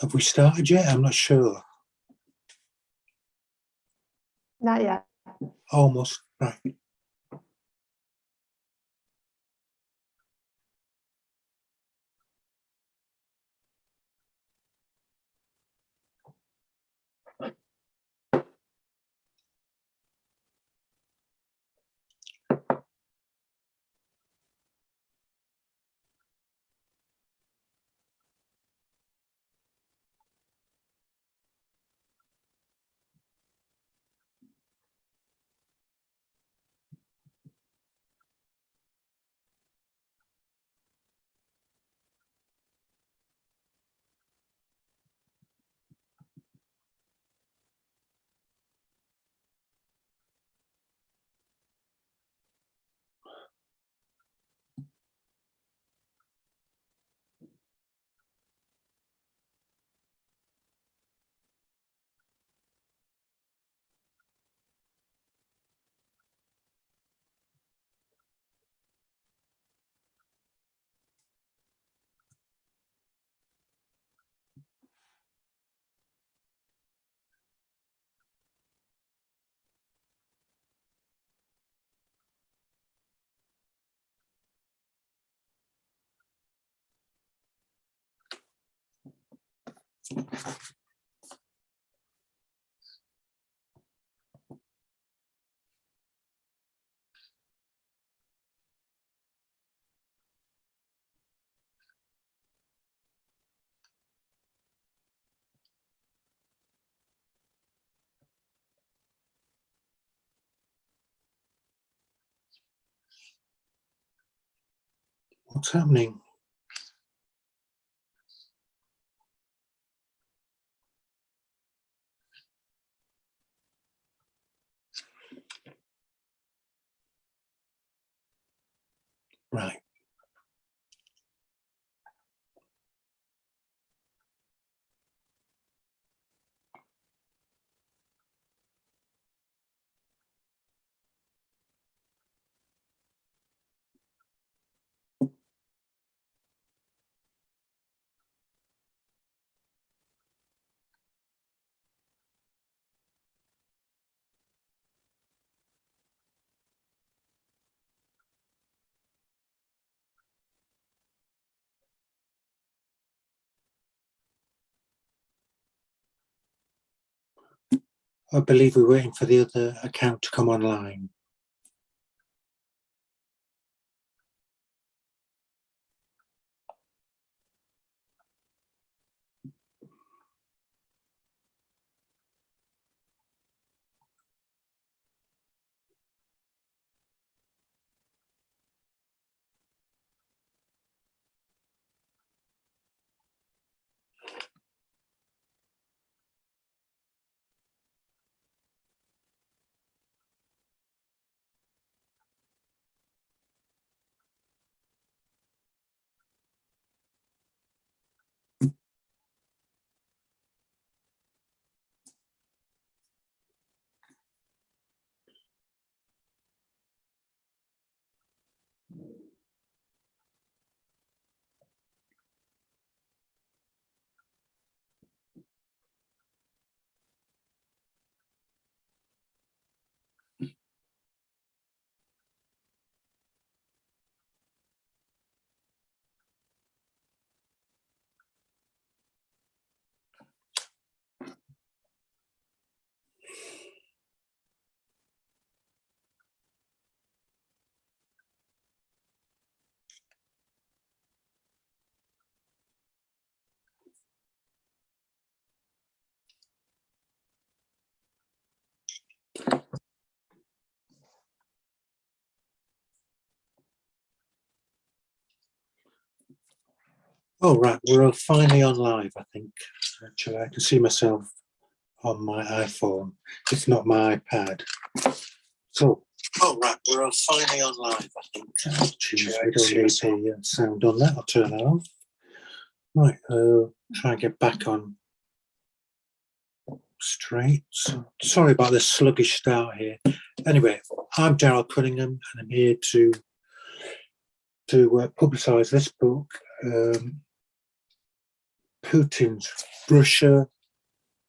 Have we started yet? I'm not sure. Not yet. Almost, right. What's happening? Right. I believe we're waiting for the other account to come online. Oh, right, we're finally on live, I think. Actually, I can see myself on my iPhone. It's not my iPad. So, oh, right, we're finally on live, I think. Actually, we don't need the sound on that. I'll turn that off. Right, try and get back on straight. So, sorry about this sluggish start here. Anyway, I'm Darryl Cunningham, and I'm here to publicise this book, Putin's Russia,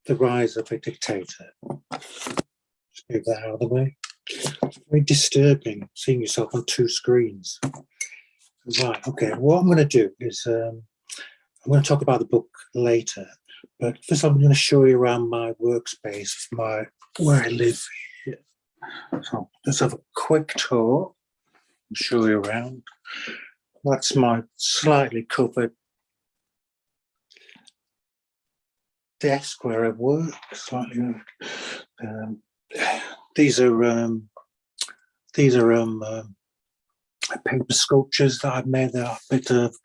the rise of a dictator. Just move that out of the way. It's very disturbing seeing yourself on two screens. Right, okay, what I'm going to do is I'm going to talk about the book later, but first I'm going to show you around my workspace, where I live here. So let's have a quick tour and show you around. That's my slightly covered desk where I work. Slightly. These are paper sculptures that I've made. They're a bit of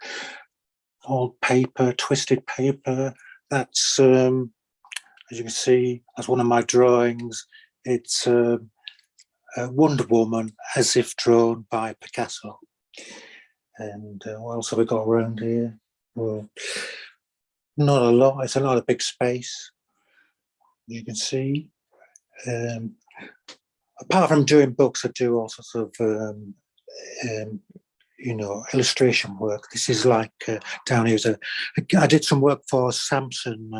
old paper, twisted paper. That's as you can see, that's one of my drawings. It's a Wonder Woman as if drawn by Picasso. And what else have we got around here? Well, not a lot. It's not a big space, you can see. Apart from doing books, I do all sorts of illustration work. This is like down here. I did some work for Samsonite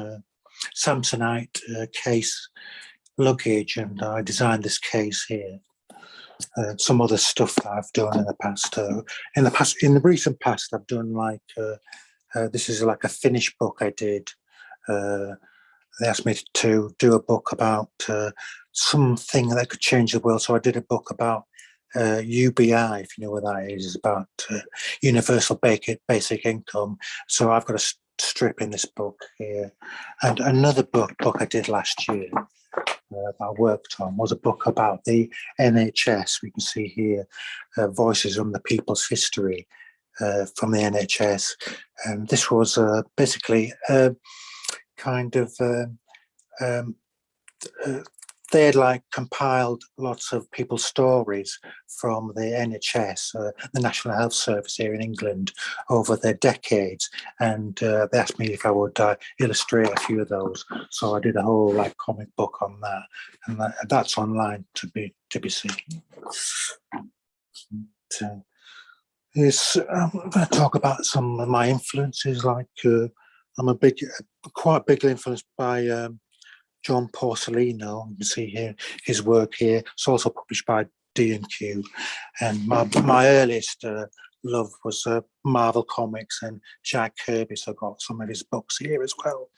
case luggage, and I designed this case here. Some other stuff that I've done in the past. In the recent past, I've done like this is like a finished book I did. They asked me to do a book about something that could change the world. So I did a book about UBI, if you know what that is. It's about universal basic income. So I've got a strip in this book here. And another book I did last year that I worked on was a book about the NHS. We can see here Voices on the People's History from the NHS. And this was basically kind of they had like compiled lots of people's stories from the NHS, the National Health Service here in England, over their decades, and they asked me if I would illustrate a few of those. So I did a whole like comic book on that, and that's online to be seen. I'm going to talk about some of my influences. Like I'm quite big influenced by John Porcellino. You can see here his work here. It's also published by D&Q. And my earliest love was Marvel Comics and Jack Kirby. So I've got some of his books here as well.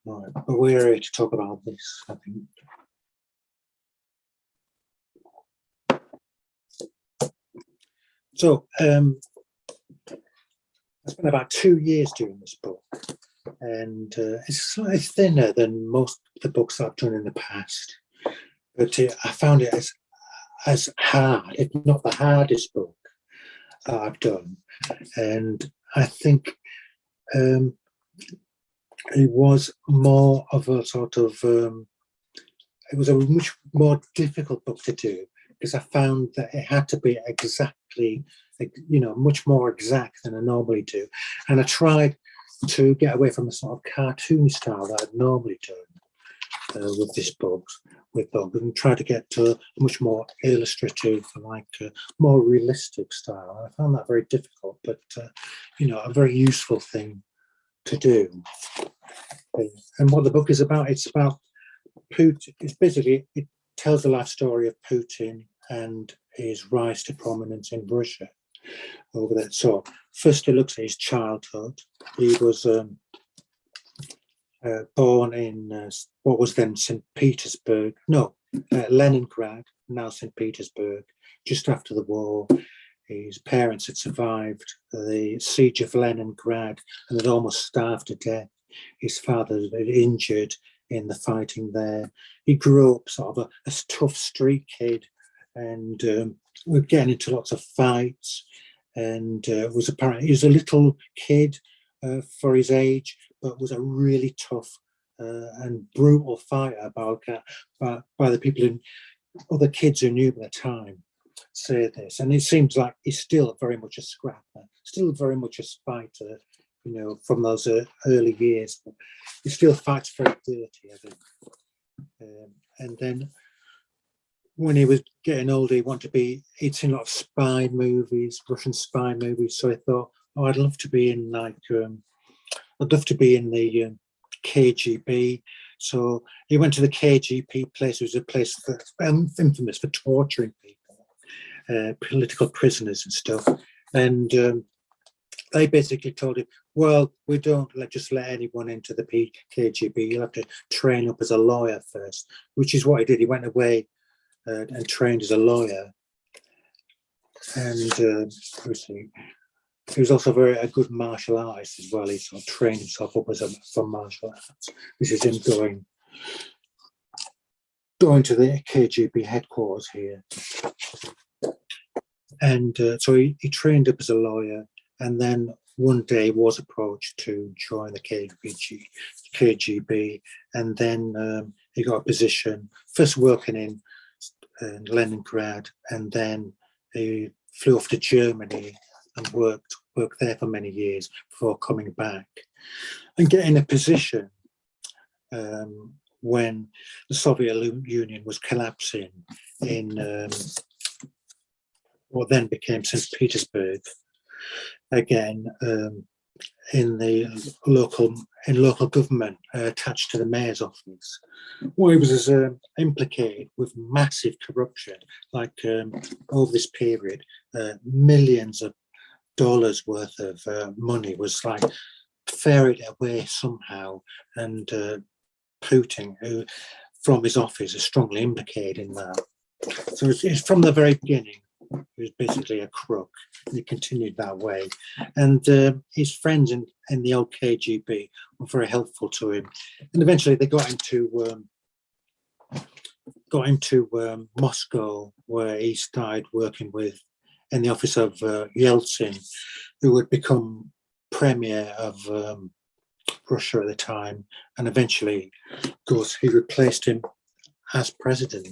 Right, but we're here to talk about this, I think. So I spent about 2 years doing this book, and it's slightly thinner than most of the books I've done in the past. But I found it as hard, if not the hardest book I've done. And I think it was more of a sort of, it was a much more difficult book to do, because I found that it had to be exactly, much more exact than I normally do. And I tried to get away from the sort of cartoon style that I'd normally done with this book, and try to get to a much more illustrative, like more realistic style. I found that very difficult, but a very useful thing to do. And what the book is about, it's about Putin. It's basically, it tells the life story of Putin and his rise to prominence in Russia over there. So first it looks at his childhood. He was born in what was then Leningrad, now St. Petersburg, just after the war. His parents had survived the siege of Leningrad and had almost starved to death. His father had been injured in the fighting there. He grew up sort of a tough street kid, and we're getting into lots of fights. And he was a little kid for his age, but was a really tough and brutal fighter by the people and other kids who knew at the time say this. And it seems like he's still very much a scrapper, still very much a fighter, from those early years. He still fights very dirty, I think. And then when he was getting older, he'd seen a lot of spy movies, Russian spy movies. So he thought, oh, I'd love to be in the KGB. So he went to the KGB place. It was a place that's infamous for torturing people, political prisoners and stuff. And they basically told him, well, we don't just let anyone into the KGB. You'll have to train up as a lawyer first, which is what he did. He went away and trained as a lawyer. And obviously, he was also a good martial artist as well. He sort of trained himself up for martial arts. This is him going to the KGB headquarters here. And so he trained up as a lawyer, and then one day was approached to join the KGB, and then he got a position, first working in Leningrad, and then he flew off to Germany and worked there for many years before coming back and getting a position when the Soviet Union was collapsing in what then became St. Petersburg, again in the local government attached to the mayor's office. Well, he was implicated with massive corruption, like over this period, millions of dollars worth of money was like ferried away somehow, and Putin, who from his office is strongly implicated in that. So it's from the very beginning. He was basically a crook, and he continued that way. And his friends in the old KGB were very helpful to him. And eventually they got him to Moscow, where he started working in the office of Yeltsin, who would become premier of Russia at the time. And eventually, of course, he replaced him as president.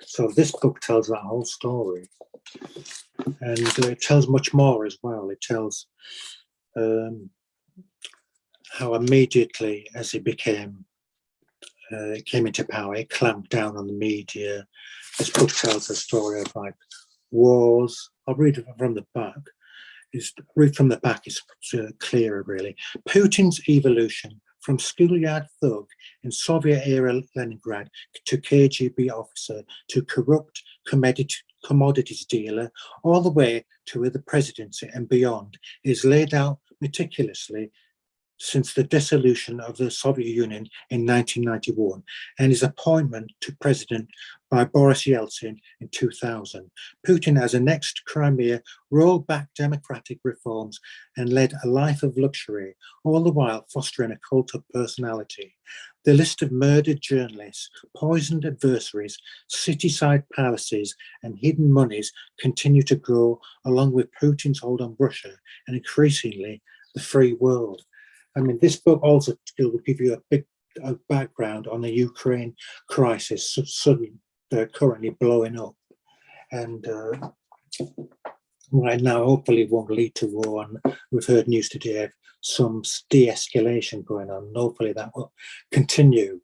So this book tells that whole story. And it tells much more as well. It tells how immediately, as he came into power, he clamped down on the media. This book tells the story of like wars. I'll read it from the back. It's clearer, really. Putin's evolution from schoolyard thug in Soviet-era Leningrad to KGB officer to corrupt commodities dealer, all the way to the presidency and beyond, is laid out meticulously since the dissolution of the Soviet Union in 1991 and his appointment to president by Boris Yeltsin in 2000. Putin, as a next Crimea, rolled back democratic reforms and led a life of luxury, all the while fostering a cult of personality. The list of murdered journalists, poisoned adversaries, city-side palaces and hidden monies continue to grow, along with Putin's hold on Russia and increasingly the free world. I mean, this book also will give you a background on the Ukraine crisis suddenly currently blowing up, and right now hopefully it won't lead to war. And we've heard news today of some de-escalation going on, and hopefully that will continue.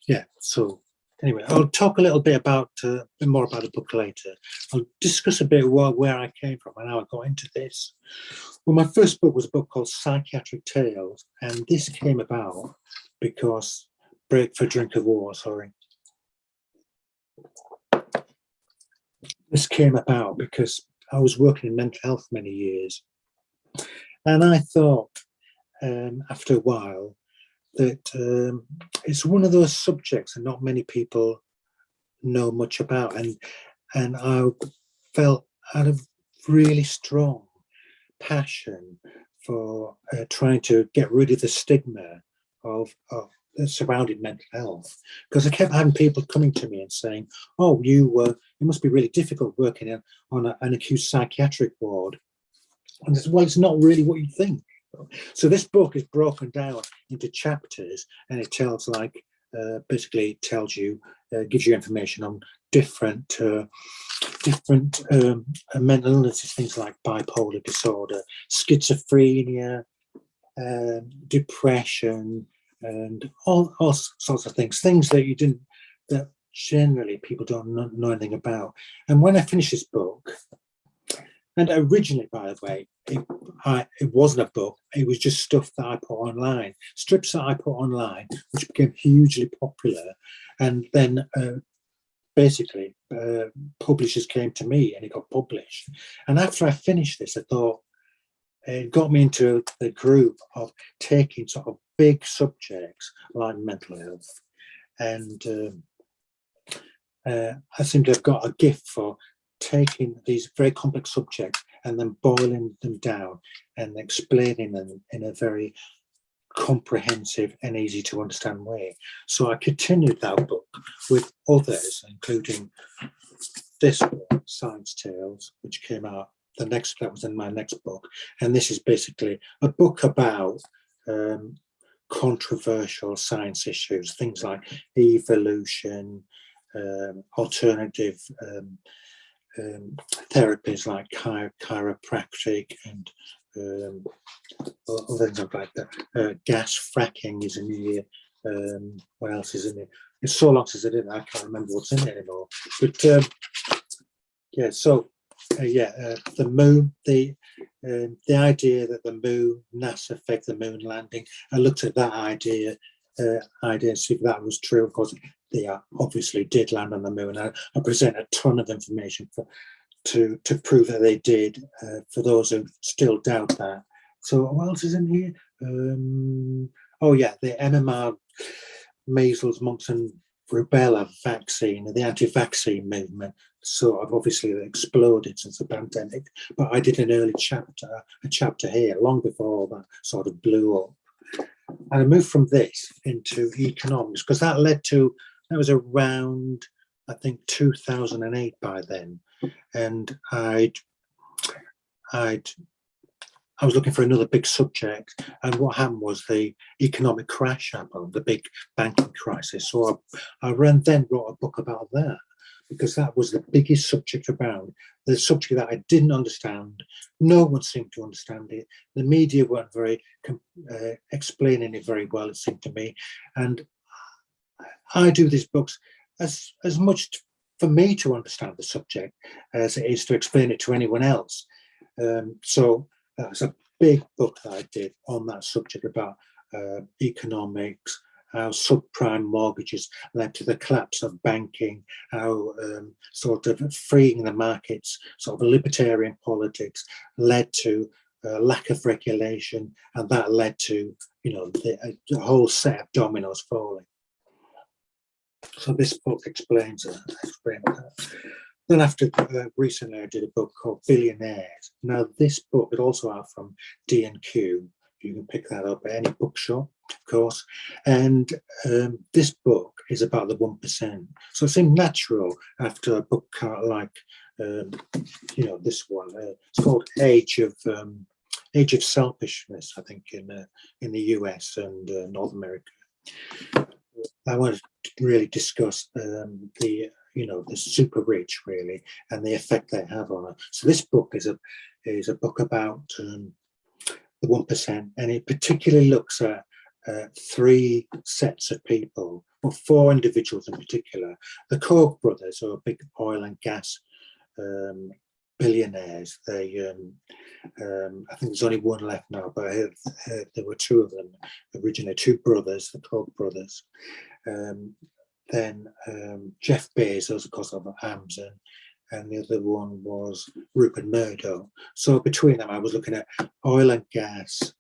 Yeah, so anyway, I'll talk a little bit more about the book later. I'll discuss a bit where I came from and how I got into this. Well, my first book was a book called Psychiatric Tales, and this came about because break for drink of war. This came about because I was working in mental health many years, and I thought after a while that it's one of those subjects that not many people know much about, and I felt out of really strong passion for trying to get rid of the stigma of surrounding mental health, because I kept having people coming to me and saying, "Oh, it must be really difficult working on an acute psychiatric ward." And I said, well, it's not really what you think. So this book is broken down into chapters, and it tells basically tells you, gives you information on different mental illnesses, things like bipolar disorder, schizophrenia, depression, and all sorts of things that you didn't, that generally people don't know anything about. And when I finished this book, and originally, by the way, it wasn't a book, it was just stuff that I put online, strips that I put online, which became hugely popular. And then basically, publishers came to me and it got published. And after I finished this, I thought, it got me into the group of taking sort of big subjects like mental health. And I seem to have got a gift for taking these very complex subjects and then boiling them down and explaining them in a very comprehensive and easy to understand way. So I continued that book with others, including this book, Science Tales, which came out that was in my next book. And this is basically a book about controversial science issues, things like evolution, alternative therapies like chiropractic and other things like that. Gas fracking is in here. What else is in it? It's so long since I did it, I can't remember what's in it anymore. But yeah, so the moon, the idea that the moon, NASA faked the moon landing. I looked at that idea and see if that was true. Of course, they obviously did land on the moon. I present a ton of information to prove that they did. For those who still doubt that. So what else is in here? Oh yeah, the MMR, measles, mumps and rubella vaccine, the anti-vaccine movement sort of obviously exploded since the pandemic. But I did an early a chapter here, long before that sort of blew up. And I moved from this into economics because that was around, I think, 2008 by then. And I was looking for another big subject, and what happened was the economic crash happened, the big banking crisis. So I then wrote a book about that, because that was the biggest subject around, the subject that I didn't understand. No one seemed to understand it. The media weren't very explaining it very well, it seemed to me. And I do these books as much for me to understand the subject as it is to explain it to anyone else. So that's a big book that I did on that subject about economics, how subprime mortgages led to the collapse of banking, how sort of freeing the markets, sort of libertarian politics led to lack of regulation, and that led to, the whole set of dominoes falling. So this book explains that. Then after recently I did a book called Billionaires. Now this book is also out from D&Q. You can pick that up at any bookshop, of course. And this book is about the 1%. So it seemed natural after a book like, this one. It's called Age of Selfishness, I think, in the US and North America. I want to really discuss the super rich, really, and the effect they have on us. So this book is a book about the 1%, and it particularly looks at three sets of people, or four individuals in particular. The Koch brothers are big oil and gas billionaires. They, I think there's only one left now, but there were two of them originally, two brothers, the Koch brothers. Then Jeff Bezos, of course, of Amazon, and the other one was Rupert Murdoch. So between them, I was looking at oil and gas,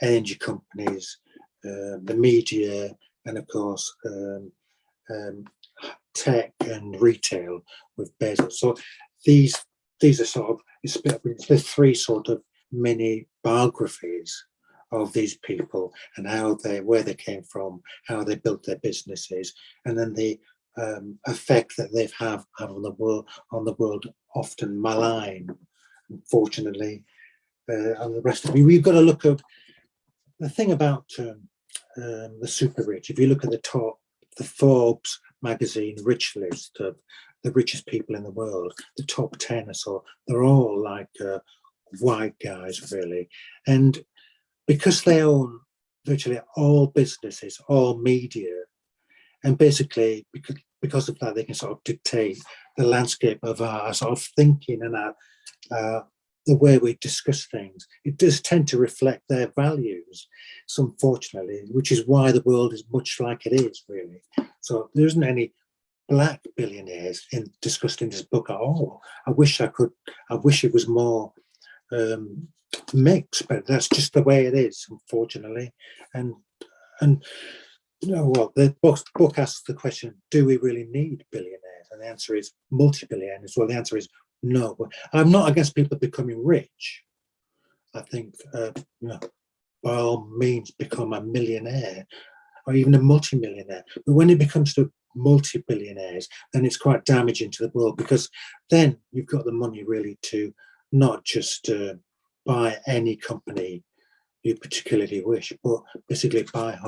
energy companies, the media, and of course, tech and retail with Bezos. So these are sort of, it's the three sort of mini biographies of these people and where they came from, how they built their businesses, and then the effect that they've had on the world, often malign, unfortunately, on the rest of it. We've got to look at the thing about the super rich. If you look at the Forbes magazine rich list of the richest people in the world, the top 10 or so, they're all like white guys, really. And because they own virtually all businesses, all media, and basically because of that, they can sort of dictate the landscape of our sort of thinking and the way we discuss things. It does tend to reflect their values, so unfortunately, which is why the world is much like it is, really. So there isn't any black billionaires discussed in this book at all. I wish it was more mixed, but that's just the way it is, unfortunately. And well, the book asks the question, do we really need billionaires? And the answer is multi-billionaires. Well, the answer is no. But I'm not against people becoming rich. I think, by all means, become a millionaire or even a multi-millionaire. But when it becomes to multi-billionaires, then it's quite damaging to the world, because then you've got the money really to not just buy any company you particularly wish, but basically buy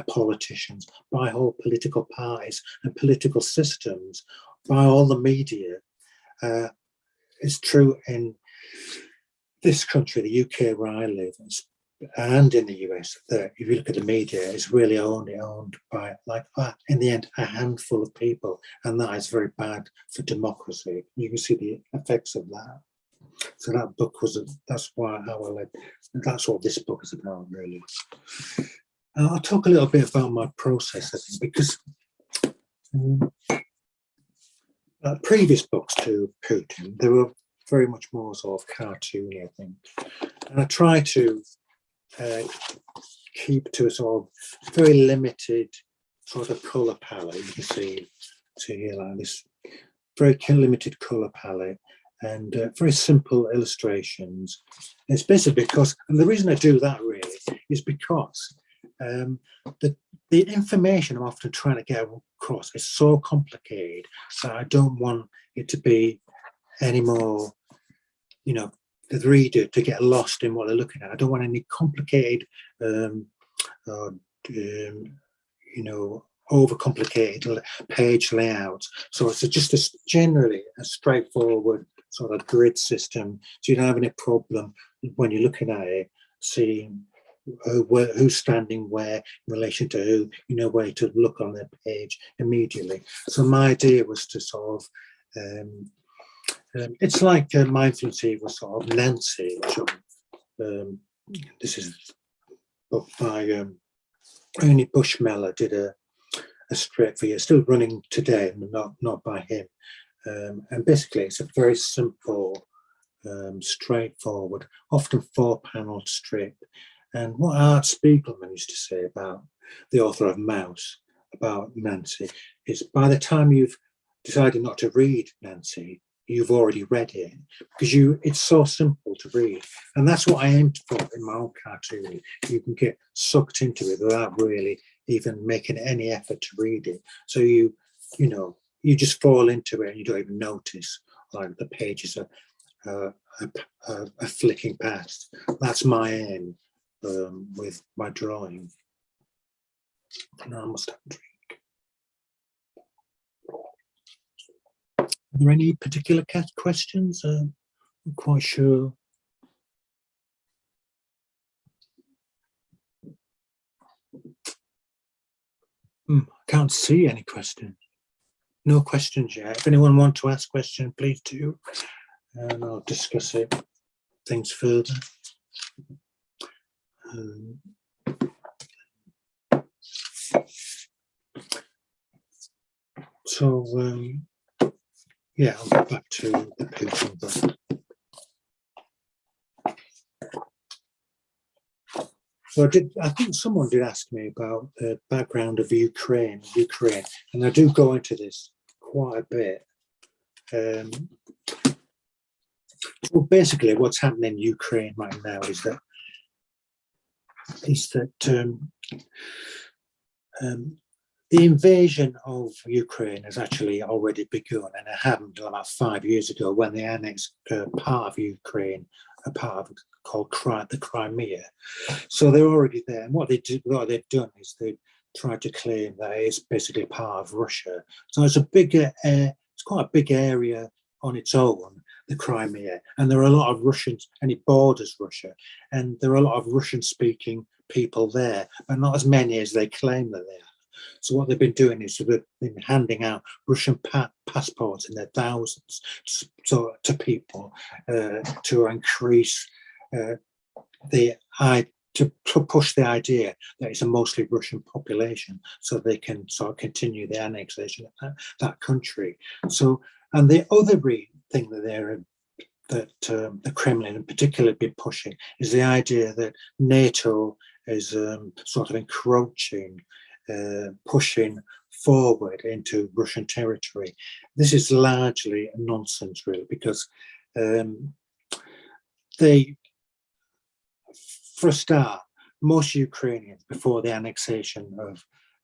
politicians, buy whole political parties and political systems, buy all the media. It's true in this country, the UK where I live, and in the US, that if you look at the media, it's really only owned by, in the end, a handful of people, and that is very bad for democracy. You can see the effects of that. So that book that's what this book is about, really. I'll talk a little bit about my process, I think, because previous books to Putin, they were very much more sort of cartoony, I think. And I try to keep to a sort of very limited sort of colour palette. You can see here like this very limited colour palette, and very simple illustrations. And it's basically because, and the reason I do that really is because the information I'm often trying to get across is so complicated that I don't want it to be any more, the reader to get lost in what they're looking at. I don't want any complicated, overcomplicated page layouts. So it's just generally a straightforward sort of grid system, so you don't have any problem when you're looking at it, seeing who's standing where in relation to who, where to look on their page immediately. So my idea was to sort of, it's like Mindfulness was sort of Nancy, which this is book by Ernie Bushmeller, did a strip for you, still running today, not by him. And basically it's a very simple, straightforward, often 4-panel strip. And what Art Spiegelman used to say about the author of Mouse, about Nancy, is by the time you've decided not to read Nancy, you've already read it, because it's so simple to read. And that's what I aimed for in my own cartoon. You can get sucked into it without really even making any effort to read it. So you just fall into it and you don't even notice, like the pages are flicking past. That's my aim with my drawing. Now I must have a drink. Are there any particular questions? I'm quite sure. I can't see any questions. No questions yet. If anyone wants to ask questions, please do, and I'll discuss things further. Yeah, I'll go back to the Putin book. So I think someone did ask me about the background of Ukraine, and I do go into this quite a bit. Well, basically, what's happening in Ukraine right now is that the invasion of Ukraine has actually already begun, and it happened about 5 years ago when they annexed part of Ukraine, a part of called the Crimea. So they're already there, and what they've done is they've tried to claim that it's basically part of Russia. So it's it's quite a big area on its own, the Crimea, and there are a lot of Russians, and it borders Russia, and there are a lot of Russian-speaking people there, but not as many as they claim that they are. So what they've been doing is they've been handing out Russian passports in their thousands to people to increase to push the idea that it's a mostly Russian population, so they can sort of continue the annexation of that country. So, and the other thing that the Kremlin in particular be pushing is the idea that NATO is sort of encroaching, pushing forward into Russian territory. This is largely nonsense, really, because for a start, most Ukrainians before the annexation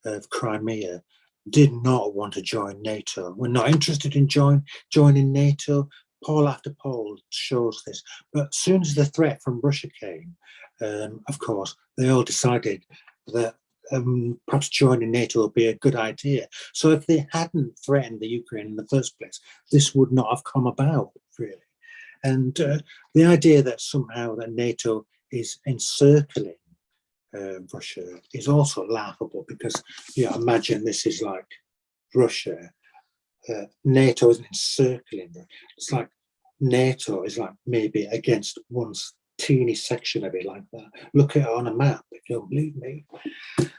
of Crimea did not want to join NATO. We're not interested in joining NATO. Poll after poll shows this. But as soon as the threat from Russia came, of course, they all decided that perhaps joining NATO would be a good idea. So if they hadn't threatened the Ukraine in the first place, this would not have come about, really. And the idea that somehow that NATO is encircling Russia is also laughable, because imagine this is like Russia. NATO isn't encircling. It's like NATO is like maybe against one teeny section of it, like that. Look at it on a map if you don't believe me.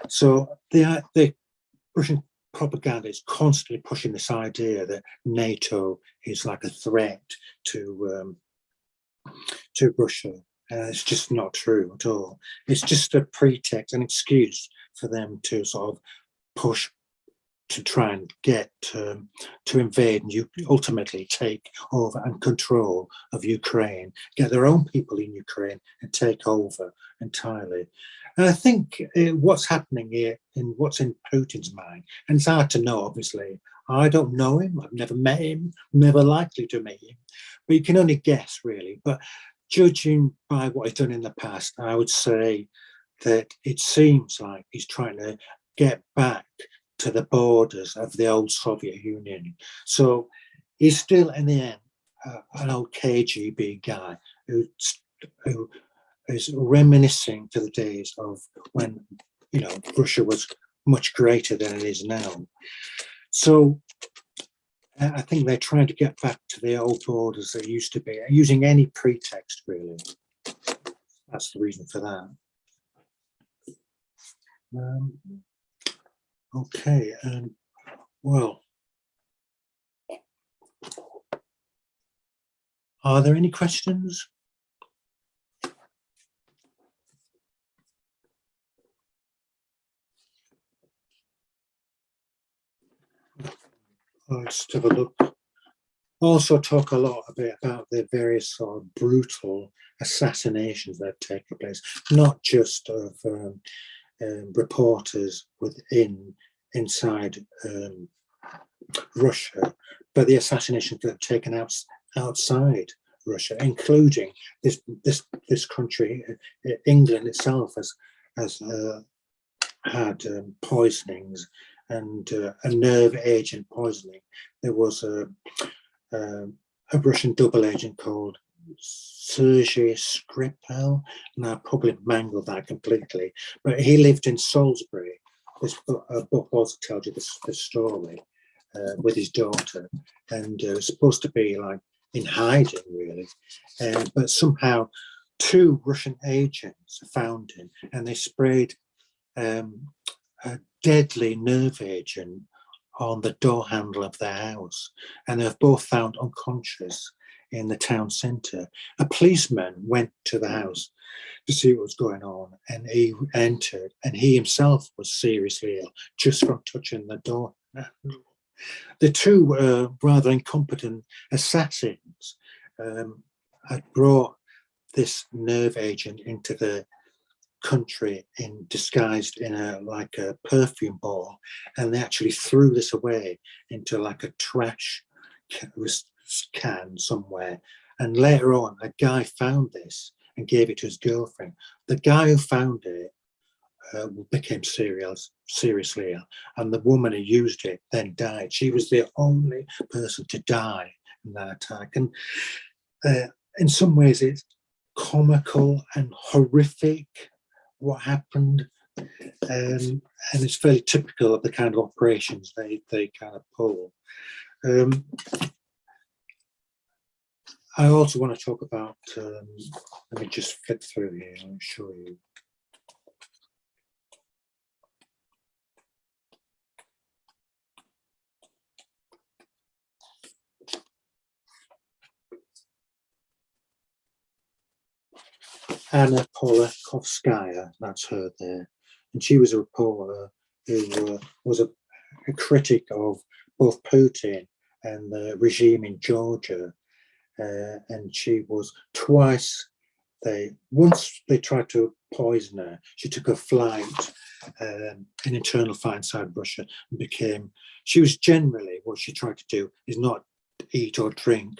So the Russian propaganda is constantly pushing this idea that NATO is like a threat to Russia. It's just not true at all. It's just a pretext, an excuse for them to sort of push to try and get to invade and ultimately take over and control of Ukraine, get their own people in Ukraine and take over entirely. And I think what's happening here, in what's in Putin's mind, and it's hard to know, obviously. I don't know him, I've never met him, never likely to meet him, but you can only guess, really. But judging by what he's done in the past, I would say that it seems like he's trying to get back to the borders of the old Soviet Union. So he's still, in the end, an old KGB guy who is reminiscing to the days of when, Russia was much greater than it is now. So I think they're trying to get back to the old borders that used to be, using any pretext, really. That's the reason for that. Okay, well, are there any questions? Let's have a look. Also talk a lot about the various sort of brutal assassinations that have taken place, not just of reporters inside Russia, but the assassinations that have taken outside Russia, including this country. England itself has had poisonings and a nerve agent poisoning. There was a Russian double agent called Sergei Skripal, and I probably mangled that completely, but he lived in Salisbury. This book also tells you this story with his daughter, and it was supposed to be like in hiding, really, but somehow 2 Russian agents found him, and they sprayed a deadly nerve agent on the door handle of their house, and they're both found unconscious in the town centre. A policeman went to the house to see what was going on, and he entered, and he himself was seriously ill just from touching the door handle. The 2 rather incompetent assassins had brought this nerve agent into the country disguised in a perfume bottle, and they actually threw this away into like a trash can somewhere. And later on, a guy found this and gave it to his girlfriend. The guy who found it became seriously ill, and the woman who used it then died. She was the only person to die in that attack. And in some ways it's comical and horrific what happened, and it's fairly typical of the kind of operations they kind of pull. I also want to talk about, let me just flip through here and show you. Anna Politkovskaya, that's her there. And she was a reporter who was a critic of both Putin and the regime in Georgia. And she was once they tried to poison her, she took a flight, an internal flight inside Russia, and she was generally, what she tried to do is not eat or drink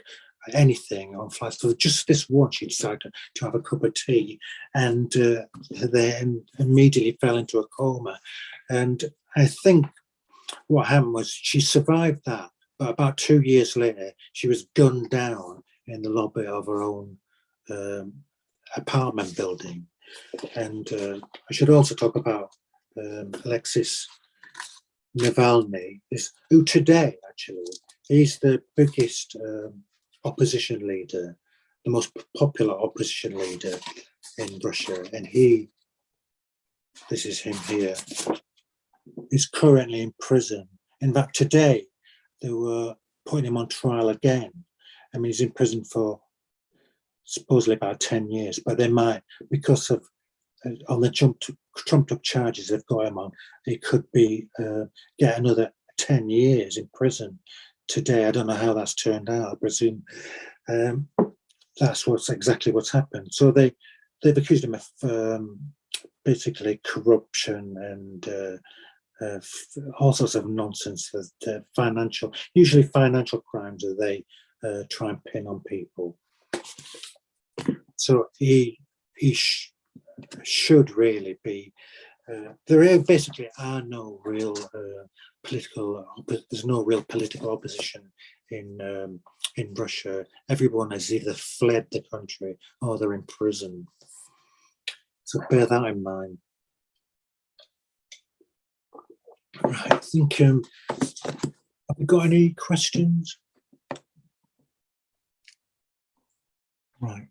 anything on flights. So just this one, she decided to have a cup of tea, and then immediately fell into a coma. And I think what happened was she survived that, but about 2 years later, she was gunned down in the lobby of her own apartment building. And I should also talk about Alexis Navalny, who today, actually, he's the biggest opposition leader, the most popular opposition leader in Russia. And this is him here, is currently in prison. In fact, today, they were putting him on trial again. I mean, he's in prison for supposedly about 10 years, but they might, because of on the trumped up charges they've got him on, he could be get another 10 years in prison today. I don't know how that's turned out. I presume that's exactly what's happened. So they've accused him of basically corruption and all sorts of nonsense, usually financial crimes that they try and pin on people. So he should really be. There basically are no real there's no real political opposition in Russia. Everyone has either fled the country or they're in prison. So bear that in mind. Right, I think, have we got any questions? Right.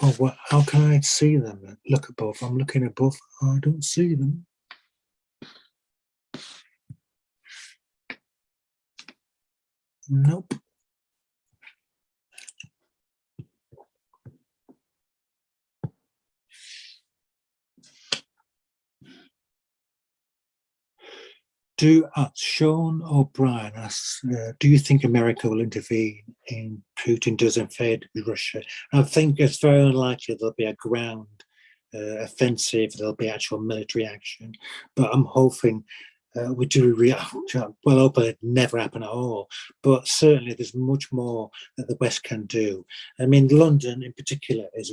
Oh, well, how can I see them? Look above. I'm looking above. I don't see them. Nope. Sean O'Brien asks, do you think America will intervene in Putin does invade Russia? I think it's very unlikely there'll be a ground offensive, there'll be actual military action, but I'm hoping we do well, hope it never happen at all, but certainly there's much more that the West can do. I mean, London in particular is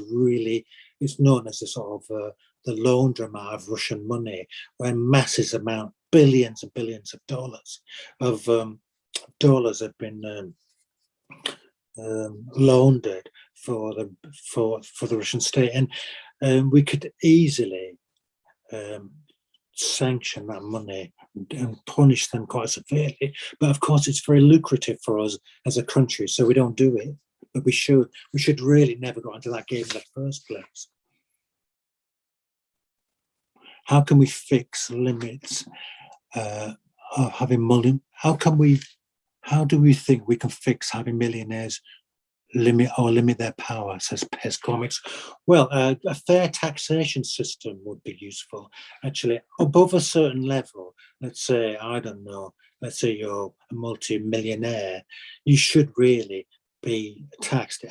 known as a sort of the laundromat of Russian money, where masses amount, billions and billions of dollars have been laundered for the Russian state, and we could easily sanction that money and punish them quite severely. But of course, it's very lucrative for us as a country, so we don't do it. But we should really never go into that game in the first place. How can we fix limits of having money? How do we think we can fix having millionaires limit their power, says Pez Comics? Well, a fair taxation system would be useful. Actually, above a certain level, let's say, I don't know, let's say you're a multi-millionaire, you should really be taxed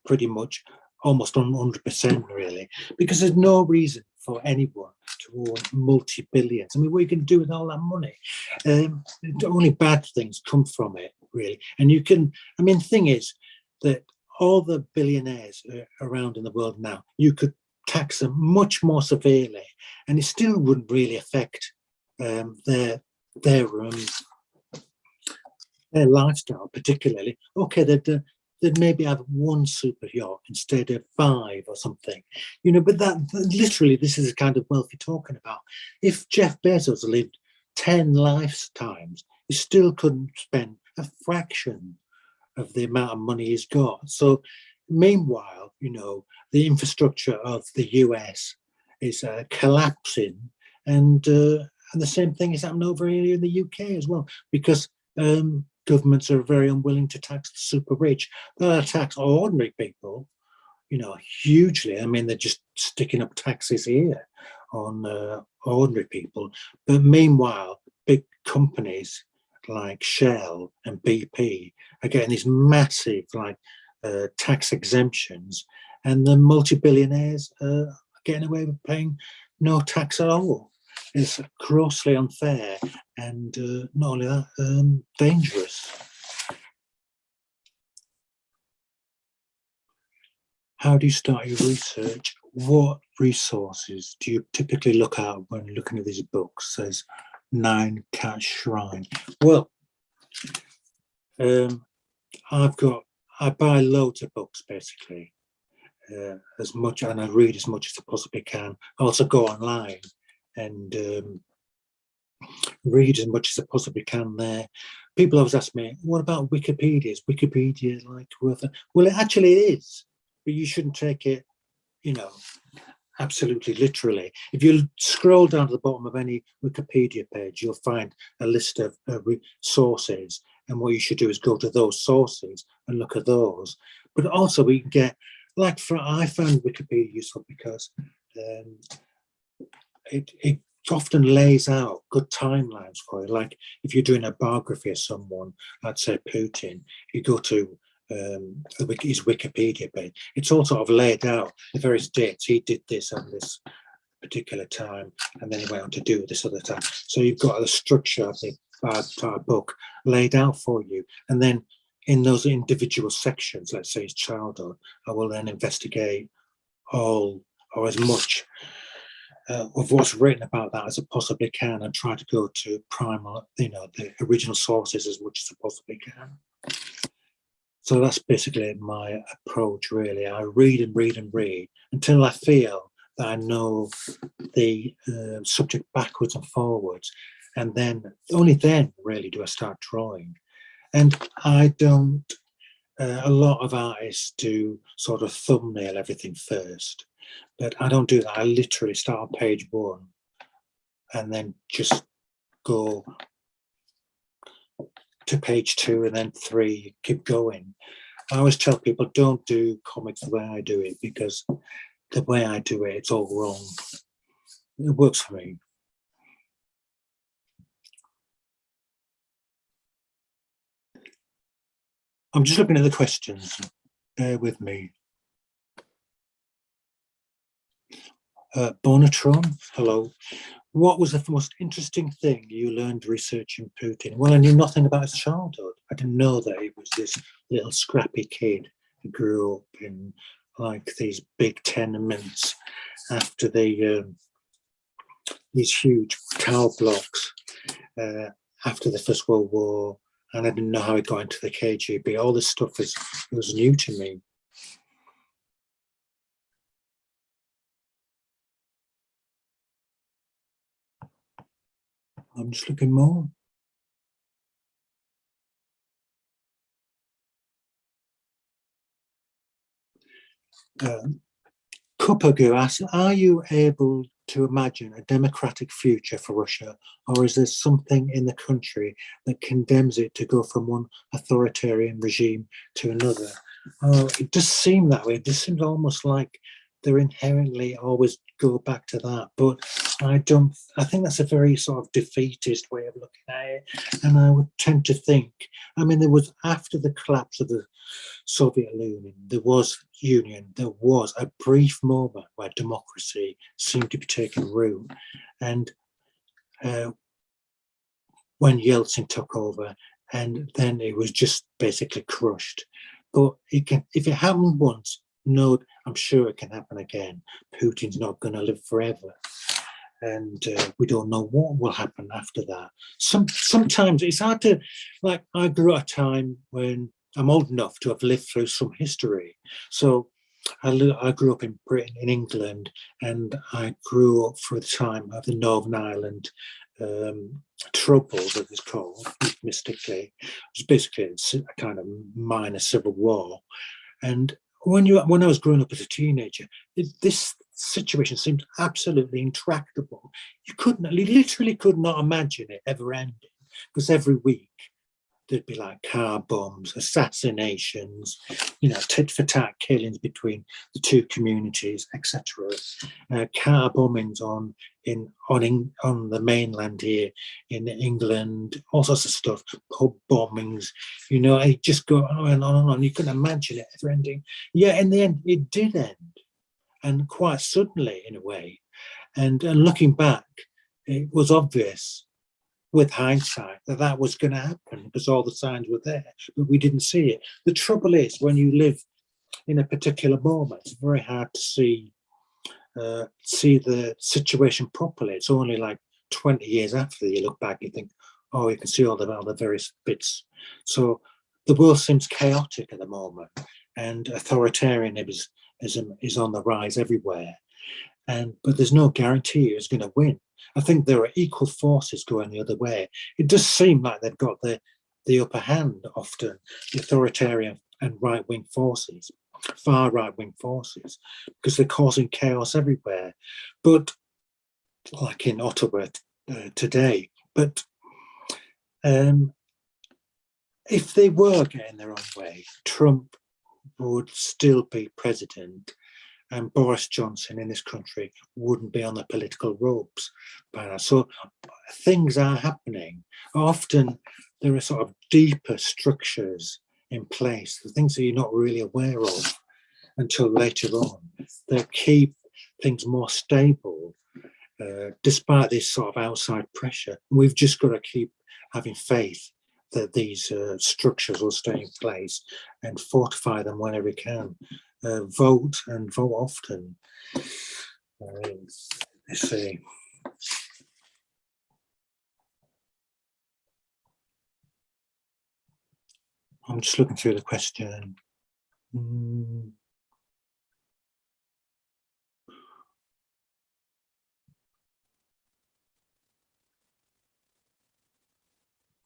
pretty much almost 100% really, because there's no reason for anyone to own multi-billions. I mean, what are you going to do with all that money? Only bad things come from it, really. And the thing is that all the billionaires around in the world now, you could tax them much more severely, and it still wouldn't really affect their lifestyle particularly. Okay, they'd maybe have one super yacht instead of 5 or something, you know. But that literally, this is the kind of wealth you're talking about. If Jeff Bezos lived 10 lifetimes, he still couldn't spend a fraction of the amount of money he's got. So meanwhile, you know, the infrastructure of the US is collapsing, and the same thing is happening over here in the UK as well, because governments are very unwilling to tax the super rich. They'll tax ordinary people, you know, hugely. I mean, they're just sticking up taxes here on ordinary people. But meanwhile, big companies like Shell and BP are getting these massive tax exemptions, and the multi-billionaires are getting away with paying no tax at all. It's grossly unfair, and not only that, dangerous. How do you start your research? What resources do you typically look at when looking at these books? Says 9 Cat Shrine. Well, I buy loads of books basically, as much, and I read as much as I possibly can. I also go online and read as much as I possibly can there. People always ask me, what about Wikipedia? Is Wikipedia like worth it? Well, it actually is, but you shouldn't take it, you know, absolutely literally. If you scroll down to the bottom of any Wikipedia page, you'll find a list of sources, and what you should do is go to those sources and look at those. But also we can get, I found Wikipedia useful because it often lays out good timelines for you. Like if you're doing a biography of someone, let's say Putin, you go to his Wikipedia page. It's all sort of laid out the various dates. He did this on this particular time, and then he went on to do this other time. So you've got the structure of the entire book laid out for you, and then in those individual sections, let's say his childhood, I will then investigate all or as much of what's written about that as I possibly can, and try to go to primal, you know, the original sources as much as I possibly can. So that's basically my approach, really. I read and read and read until I feel that I know the subject backwards and forwards, and then only then really do I start drawing. And I don't. A lot of artists do sort of thumbnail everything first, but I don't do that. I literally start on page 1 and then just go to page 2 and then 3, keep going. I always tell people, don't do comics the way I do it, because the way I do it, it's all wrong. It works for me. I'm just looking at the questions. Bear with me. Bonatron, hello. What was the most interesting thing you learned researching Putin? Well, I knew nothing about his childhood. I didn't know that he was this little scrappy kid who grew up in like these big tenements after these huge tower blocks after the First World War, and I didn't know how he got into the KGB. All this stuff was new to me. I'm just looking more. Kupagu asks, are you able to imagine a democratic future for Russia, or is there something in the country that condemns it to go from one authoritarian regime to another? It does seem that way. It just seems almost like they're inherently always go back to that, but I think that's a very sort of defeatist way of looking at it. And I would tend to think, I mean, there was, after the collapse of the Soviet Union, there was a brief moment where democracy seemed to be taking root, and when Yeltsin took over, and then it was just basically crushed. But if it happened once, no, I'm sure it can happen again. Putin's not going to live forever, and we don't know what will happen after that. Sometimes it's hard to, like, I grew up at a time when I'm old enough to have lived through some history. So I grew up in Britain, in England, and I grew up through the time of the Northern Ireland Troubles, as it's called, mystically. It was basically a kind of minor civil war. And when I was growing up as a teenager, this situation seemed absolutely intractable. You literally could not imagine it ever ending, because every week there'd be like car bombs, assassinations, tit for tat killings between the two communities, etc. Car bombings on the mainland here in England, all sorts of stuff, pub bombings. It just go on and on and on. You couldn't imagine it ever ending. Yeah, in the end, it did end, and quite suddenly in a way. And looking back, it was obvious with hindsight that was going to happen because all the signs were there, but we didn't see it. The trouble is, when you live in a particular moment, it's very hard to see the situation properly. It's only like 20 years after you look back, you think, oh, you can see all the various bits. So the world seems chaotic at the moment, and authoritarianism is on the rise everywhere. But there's no guarantee who's going to win. I think there are equal forces going the other way. It does seem like they've got the upper hand often, the authoritarian and right-wing forces, far right-wing forces, because they're causing chaos everywhere. But like in Ottawa today, but if they were getting their own way, Trump would still be president, and Boris Johnson in this country wouldn't be on the political ropes by now. So things are happening. Often there are sort of deeper structures in place, the things that you're not really aware of until later on, that keep things more stable despite this sort of outside pressure. And we've just got to keep having faith that these structures will stay in place and fortify them whenever we can. Vote and vote often. Let's see. I'm just looking through the question.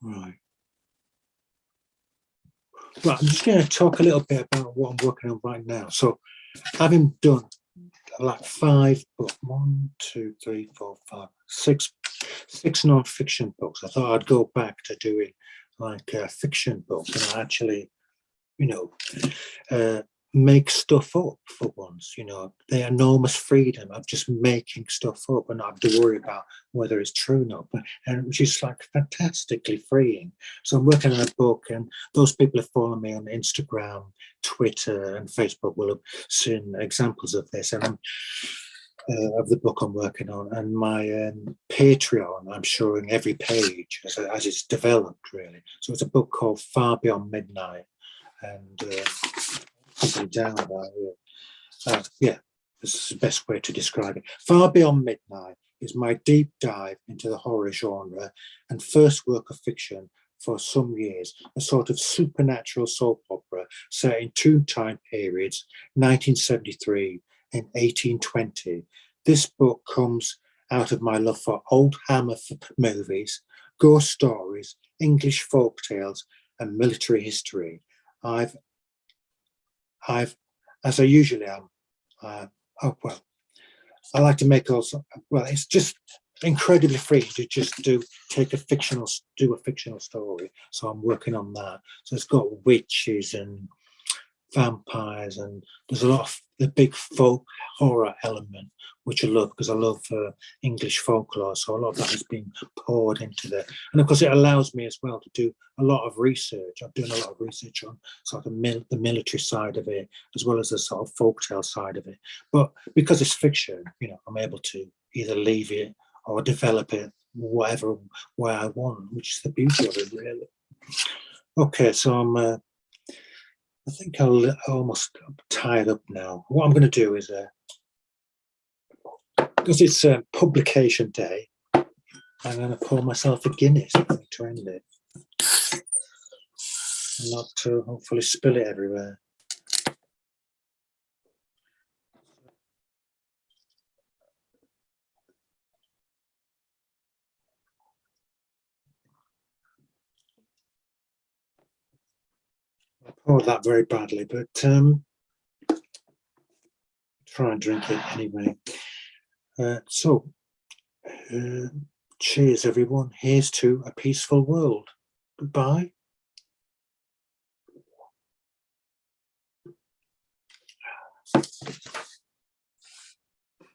Right. Right, I'm just going to talk a little bit about what I'm working on right now. So, having done like 5 books, 1, 2, 3, 4, 5, 6 non-fiction books, I thought I'd go back to doing like fiction books and actually, make stuff up for once. The enormous freedom of just making stuff up and not have to worry about whether it's true or not, and which is like fantastically freeing. So I'm working on a book, and those people who follow me on Instagram, Twitter and Facebook will have seen examples of this, and of the book I'm working on, and my Patreon, I'm showing every page as it's developed, really. So it's a book called Far Beyond Midnight, and something down about here. Yeah, this is the best way to describe it. Far Beyond Midnight is my deep dive into the horror genre and first work of fiction for some years, a sort of supernatural soap opera set in 2 time periods, 1973 and 1820. This book comes out of my love for old Hammer movies, ghost stories, English folk tales, and military history. I've, as I usually am, I like to make also, it's just incredibly free to just do a fictional story. So I'm working on that. So it's got witches and vampires, and there's a lot of the big folk horror element, which I love because I love English folklore. So a lot of that has been poured into there, and of course it allows me as well to do a lot of research. I'm doing a lot of research on sort of the military side of it, as well as the sort of folktale side of it. But because it's fiction, I'm able to either leave it or develop it whatever way I want, which is the beauty of it, really. Okay, so I think I'll almost tie it up now. What I'm going to do is, because it's publication day, I'm going to pour myself a Guinness to end it. and not to hopefully spill it everywhere. I poured that very badly, but try and drink it anyway. Cheers, everyone. Here's to a peaceful world. Goodbye.